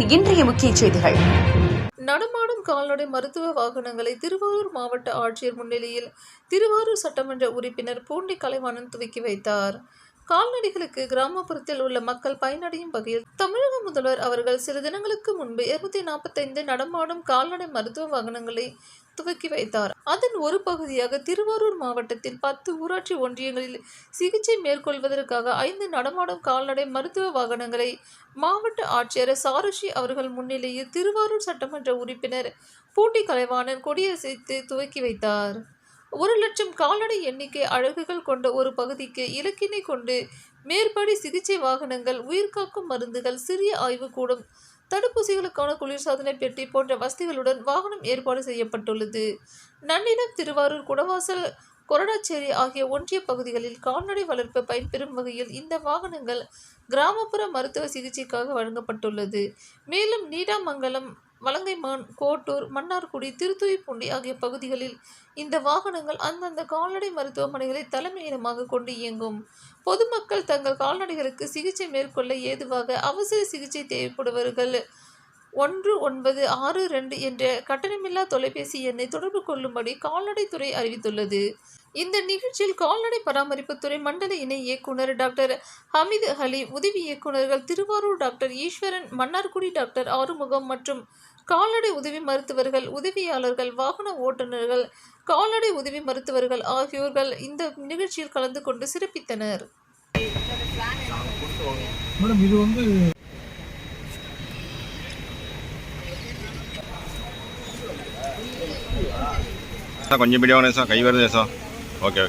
இன்றைய முக்கிய செய்திகள். நடமாடும் கால்நடை மருத்துவ வாகனங்களை திருவாரூர் மாவட்ட ஆட்சியர் முன்னிலையில் திருவாரூர் சட்டமன்ற உறுப்பினர் பூண்டி கலைவாணன் துவக்கி வைத்தார். கால்நடைகளுக்கு கிராமப்புறத்தில் உள்ள மக்கள் பயனடையும் வகையில் தமிழக முதல்வர் அவர்கள் சில தினங்களுக்கு முன்பு 245 நடமாடும் கால்நடை மருத்துவ வாகனங்களை துவக்கி வைத்தார். அதன் ஒரு பகுதியாக திருவாரூர் மாவட்டத்தில் 10 ஊராட்சி ஒன்றியங்களில் சிகிச்சை மேற்கொள்வதற்காக 5 நடமாடும் கால்நடை மருத்துவ வாகனங்களை மாவட்ட ஆட்சியர் சாருஷி அவர்கள் முன்னிலையில் திருவாரூர் சட்டமன்ற உறுப்பினர் பூண்டி கலைவாணன் கொடியசைத்து துவக்கி வைத்தார். 1,00,000 கால்நடை எண்ணிக்கை அலகுகள் கொண்ட ஒரு பகுதிக்கு இலக்கினை கொண்டு மேற்படி சிகிச்சை வாகனங்கள், உயிர்காக்கும் மருந்துகள், சிறிய ஆய்வுக்கூடம், தடுப்பூசிகளுக்கான குளிர்சாதன பெட்டி போன்ற வசதிகளுடன் வாகனம் ஏற்பாடு செய்யப்பட்டுள்ளது. நன்னிலம், திருவாரூர், குடவாசல், கொரடாச்சேரி ஆகிய ஒன்றிய பகுதிகளில் கால்நடை வளர்ப்பு பயன்பெறும் வகையில் இந்த வாகனங்கள் கிராமப்புற மருத்துவ சிகிச்சைக்காக வழங்கப்பட்டுள்ளது. மேலும் நீடாமங்கலம், வலங்கைமான், கோட்டூர், மன்னார்குடி, திருத்துறைப்பூண்டி ஆகிய பகுதிகளில் இந்த வாகனங்கள் அந்தந்த கால்நடை மருத்துவமனைகளை தலைமையிடமாக கொண்டு இயங்கும். பொதுமக்கள் தங்கள் கால்நடைகளுக்கு சிகிச்சை மேற்கொள்ள ஏதுவாக அவசர சிகிச்சை தேவைப்படுபவர்கள் 1962 என்ற கட்டணமில்லா தொலைபேசி எண்ணை தொடர்பு கொள்ளும்படி கால்நடைத்துறை அறிவித்துள்ளது. இந்த நிகழ்ச்சியில் கால்நடை பராமரிப்புத்துறை மண்டல இணை இயக்குனர் டாக்டர் ஹமீது அலி, உதவி இயக்குநர்கள் திருவாரூர் டாக்டர் ஈஸ்வரன், மன்னார்குடி டாக்டர் ஆறுமுகம் மற்றும் கால்நடை உதவி மருத்துவர்கள், உதவியாளர்கள், வாகன ஓட்டுநர்கள், கால்நடை உதவி மருத்துவர்கள் ஆகியோர்கள் இந்த நிகழ்ச்சியில் கலந்து கொண்டு சிறப்பித்தனர். கொஞ்சம் வீடியோ சார் கை வருது சார். ஓகே.